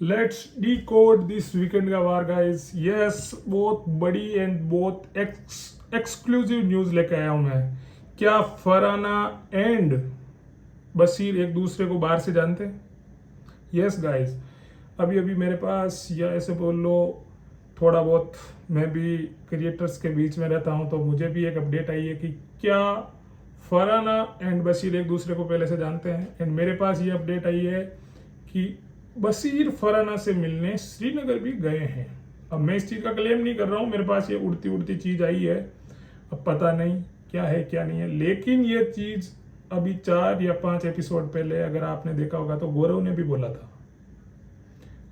Let's decode this weekend का वार guys. Yes, बहुत बड़ी एंड बहुत एक्सक्लूसिव न्यूज लेके आया हूं मैं। क्या फरहाना एंड बशीर एक दूसरे को बाहर से जानते हैं? यस गाइस, अभी अभी मेरे पास, या ऐसे बोल लो, थोड़ा बहुत मैं भी क्रिएटर्स के बीच में रहता हूं, तो मुझे भी एक अपडेट आई है कि क्या फरहाना एंड बशीर एक दूसरे को पहले से जानते हैं। एंड मेरे पास ये अपडेट आई है कि बशीर फरहाना से मिलने श्रीनगर भी गए हैं। अब मैं इस चीज़ का क्लेम नहीं कर रहा हूँ, मेरे पास ये उड़ती उड़ती चीज़ आई है, अब पता नहीं क्या है क्या नहीं है। लेकिन ये चीज़ अभी 4 या 5 एपिसोड पहले अगर आपने देखा होगा तो गौरव ने भी बोला था।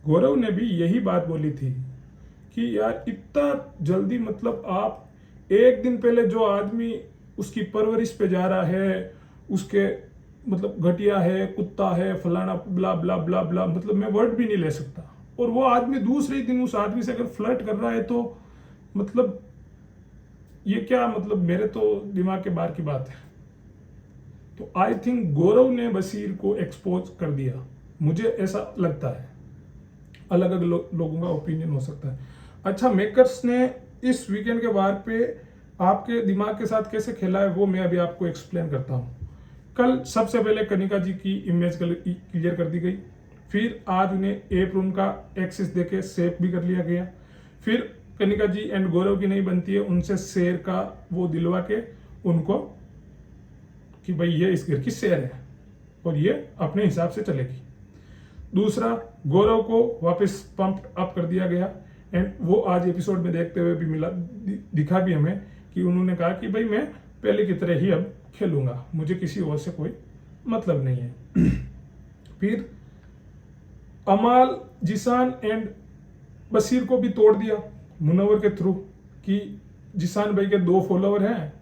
गौरव ने भी यही बात बोली थी कि यार इतना जल्दी, मतलब आप एक दिन पहले जो आदमी उसकी परवरिश पे जा रहा है, उसके मतलब घटिया है, कुत्ता है, फलाना ब्ला ब्ला ब्ला ब्ला, मतलब मैं वर्ड भी नहीं ले सकता, और वो आदमी दूसरे दिन उस आदमी से अगर फ्लर्ट कर रहा है तो मतलब ये क्या, मतलब मेरे तो दिमाग के बाहर की बात है। तो आई थिंक गौरव ने बशीर को एक्सपोज कर दिया, मुझे ऐसा लगता है। अलग अलग लोगों का ओपिनियन हो सकता है। अच्छा, मेकर्स ने इस वीकेंड के बार पे आपके दिमाग के साथ कैसे खेला है वो मैं अभी आपको एक्सप्लेन करता हूँ। कल सबसे पहले कनिका जी की इमेज क्लियर कर दी गई, फिर आज उन्हें एप्रोन का एक्सिस देके सेव भी कर लिया गया, फिर कनिका जी एंड गौरव की नहीं बनती है, उनसे शेर का वो दिलवा के उनको कि भाई ये इस घर की शेर है और ये अपने हिसाब से चलेगी। दूसरा, गौरव को वापस पंप अप कर दिया गया, एंड वो आज एपिसोड में देखते हुए भी मिला, दिखा भी हमें कि उन्होंने कहा कि भाई मैं पहले की तरह ही अब खेलूंगा, मुझे किसी और से कोई मतलब नहीं है। फिर अमाल, जिसान एंड बशीर को भी तोड़ दिया मुनव्वर के थ्रू कि जिसान भाई के 2 फॉलोवर हैं,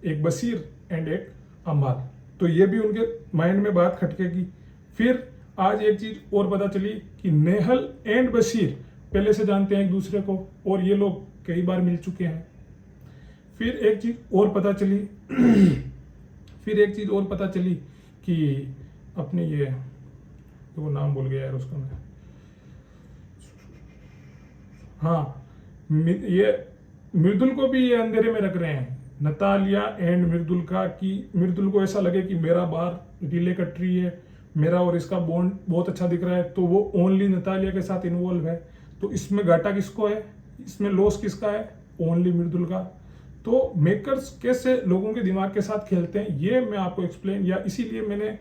एक बशीर एंड एक अमाल, तो ये भी उनके माइंड में बात खटकेगी। फिर आज एक चीज और पता चली कि नेहल एंड बशीर पहले से जानते हैं एक दूसरे को, और ये लोग कई बार मिल चुके हैं। फिर एक चीज और पता चली कि अपने ये, तो वो नाम भूल गया यार उसका मैं, हाँ, ये मृदुल को भी ये अंधेरे में रख रहे हैं, नतालिया एंड मृदुल का, कि मृदुल को ऐसा लगे कि मेरा बार रिले कट रही है, मेरा और इसका बॉन्ड बहुत अच्छा दिख रहा है, तो वो ओनली नतालिया के साथ इन्वॉल्व है। तो इसमें घाटा किसको है, इसमें लॉस किसका है? ओनली मृदुल का। तो मेकर्स कैसे लोगों के दिमाग के साथ खेलते हैं ये मैं आपको एक्सप्लेन, या इसीलिए मैंने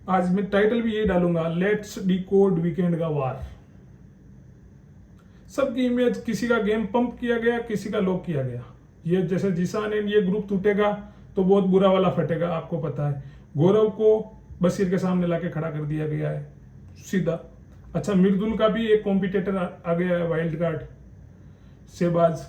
आज मैं टाइटल भी यही डालूंगा, लेट्स डिकोड वीकेंड का वार। सबकी इमेज, किसी का गेम पंप किया गया, किसी का लॉक किया गया। ये जैसे जिसान एंड ये ग्रुप टूटेगा तो बहुत बुरा वाला फटेगा, आपको पता है। गौरव को बशीर के सामने लाके खड़ा कर दिया गया है सीधा। अच्छा, मृदुल का भी एक कॉम्पिटिटर आ गया है, वाइल्ड कार्ड शहबाज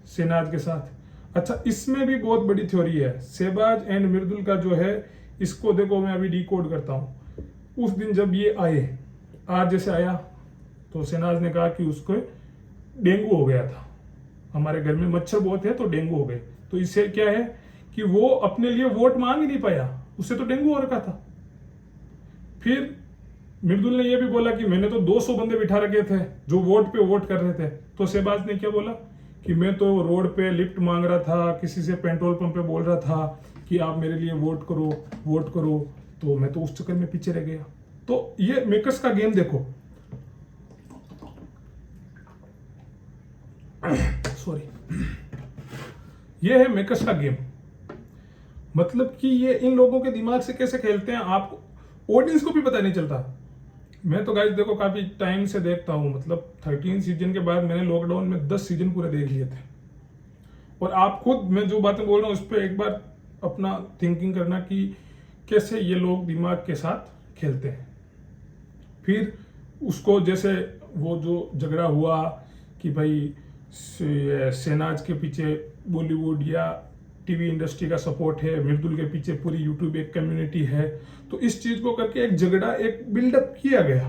शहनाज के साथ। अच्छा, इसमें भी बहुत बड़ी थ्योरी है, शहबाज एंड मृदुल का जो है, इसको देखो मैं अभी डिकोड करता हूँ। उस दिन जब ये आए, आज जैसे आया, तो शहनाज ने कहा कि उसको डेंगू हो गया था, हमारे घर में मच्छर बहुत है तो डेंगू हो गए। तो इससे क्या है कि वो अपने लिए वोट मांग ही नहीं पाया, उससे तो डेंगू हो रखा था। फिर मृदुल ने यह भी बोला कि मैंने तो 200 बंदे बिठा रखे थे जो वोट पे वोट कर रहे थे। तो शहबाज ने क्या बोला कि मैं तो रोड पे लिफ्ट मांग रहा था, किसी से पेट्रोल पंप पे बोल रहा था कि आप मेरे लिए वोट करो, तो मैं तो उस चक्कर में पीछे रह गया। तो ये मेकर्स का गेम देखो, सॉरी, ये है मेकर्स का गेम। मतलब कि ये इन लोगों के दिमाग से कैसे खेलते हैं, आपको ऑडियंस को भी पता नहीं चलता। मैं तो गाइस देखो काफी टाइम से देखता हूं, मतलब 13 सीजन के बाद मैंने लॉकडाउन में 10 सीजन पूरे देख लिए थे। और आप खुद, मैं जो बातें बोल रहा हूं उस पर एक बार अपना थिंकिंग करना कि कैसे ये लोग दिमाग के साथ खेलते हैं। फिर उसको, जैसे वो जो झगड़ा हुआ कि भाई शहनाज के पीछे बॉलीवुड या टीवी इंडस्ट्री का सपोर्ट है, मृदुल के पीछे पूरी यूट्यूब एक कम्युनिटी है, तो इस चीज को करके एक झगड़ा, एक बिल्डअप किया गया।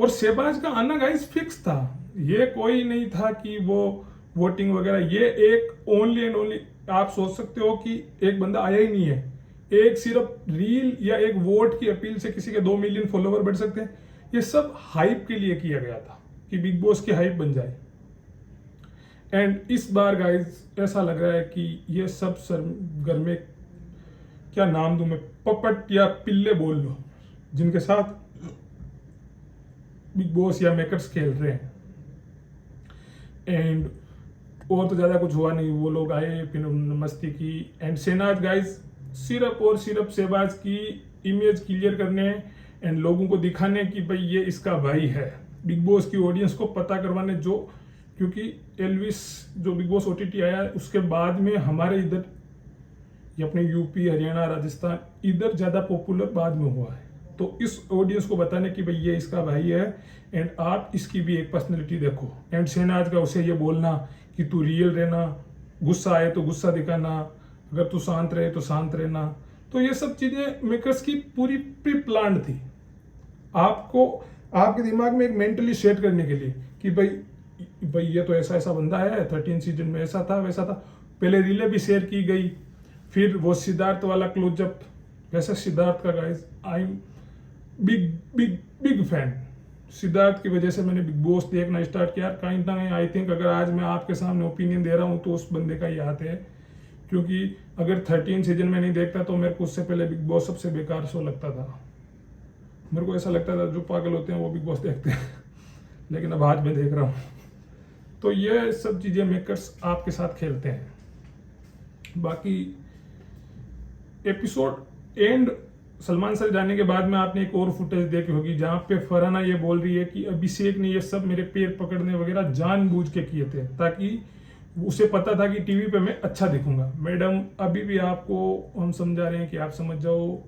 और शहबाज का आना गाइस फिक्स था, ये कोई नहीं था कि वो वोटिंग वगैरह, ये एक ओनली एंड ओनली, आप सोच सकते हो कि एक बंदा आया ही नहीं है, एक सिर्फ रील या एक वोट की अपील से किसी के 2 मिलियन फॉलोवर बढ़ सकते हैं। ये सब हाइप के लिए किया गया था कि बिग बॉस की हाइप बन जाए। एंड इस बार गाइस ऐसा लग रहा है कि ये सब घर में, क्या नाम दूं मैं, पपट या पिल्ले बोल लो, जिनके साथ बिग बॉस या मेकर्स खेल रहे हैं। एंड और तो ज़्यादा कुछ हुआ नहीं, वो लोग आए, फिर उन्होंने मस्ती की। एंड शहनाज गाइस सिर्फ और सिर्फ शहबाज की इमेज क्लियर करने एंड लोगों को दिखाने कि भाई ये इसका भाई है, बिग बॉस की ऑडियंस को पता करवाने, जो क्योंकि एल्विस जो बिग बॉस OTT आया उसके बाद में हमारे इधर ये अपने यूपी, हरियाणा, राजस्थान इधर ज़्यादा पॉपुलर बाद में हुआ है। तो इस ऑडियंस को बताने कि भाई ये इसका भाई है एंड आप इसकी भी एक पर्सनैलिटी देखो। एंड शहनाज का उसे ये बोलना कि तू रियल रहना, गुस्सा आए तो गुस्सा दिखाना, अगर तू शांत रहे तो शांत रहना। तो ये सब चीज़ें मेकर्स की पूरी प्री प्लान थी, आपको आपके दिमाग में एक मेंटली सेट करने के लिए कि भाई ये तो ऐसा ऐसा बंदा है, 13 सीजन में ऐसा था वैसा था। पहले रीले भी शेयर की गई, फिर वो सिद्धार्थ वाला क्लोजअप। वैसे सिद्धार्थ का guys I am big big big fan. Siddharth की वजह से मैंने बिग बॉस देखना स्टार्ट किया। कहीं ना कहीं आई थिंक अगर आज मैं आपके सामने ओपिनियन दे रहा हूँ तो उस बंदे का ही हाथ है, क्योंकि अगर 13 सीजन में नहीं देखता तो मेरे को उससे पहले बिग बॉस सबसे बेकार शो लगता था। मेरे को ऐसा लगता था जो पागल होते हैं वो बिग बॉस देखते हैं लेकिन अब आज मैं देख रहा हूँ। तो ये सब चीज़ें मेकर्स आपके साथ खेलते हैं। बाकी एपिसोड एंड सलमान सर जाने के बाद में आपने एक और फुटेज देखी होगी जहाँ पे फरहाना ये बोल रही है कि अभिषेक ने ये सब मेरे पैर पकड़ने वगैरह जानबूझ के किए थे, ताकि उसे पता था कि टीवी पे मैं अच्छा दिखूंगा। मैडम अभी भी आपको हम समझा रहे हैं कि आप समझ जाओ,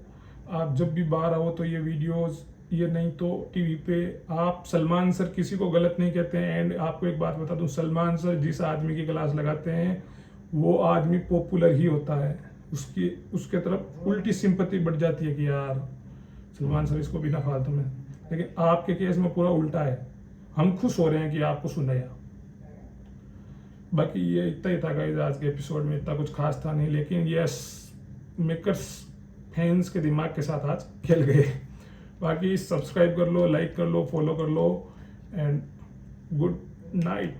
आप जब भी बाहर आओ तो ये वीडियोस, ये नहीं तो टीवी पे आप सलमान सर किसी को गलत नहीं कहते हैं। एंड आपको एक बात बता दूं, सलमान सर जिस आदमी की क्लास लगाते हैं वो आदमी पॉपुलर ही होता है, उसके तरफ उल्टी सिंपैथी बढ़ जाती है कि यार सलमान सर इसको बिना फालतू में। लेकिन आपके केस में पूरा उल्टा है, हम खुश हो रहे हैं कि आपको सुनाया। बाकी ये इतना ही था गाइस आज के एपिसोड में, इतना कुछ खास था नहीं, लेकिन यस मेकर्स फैंस के दिमाग के साथ आज खेल गए। बाकी सब्सक्राइब कर लो, लाइक कर लो, फॉलो कर लो एंड गुड नाइट।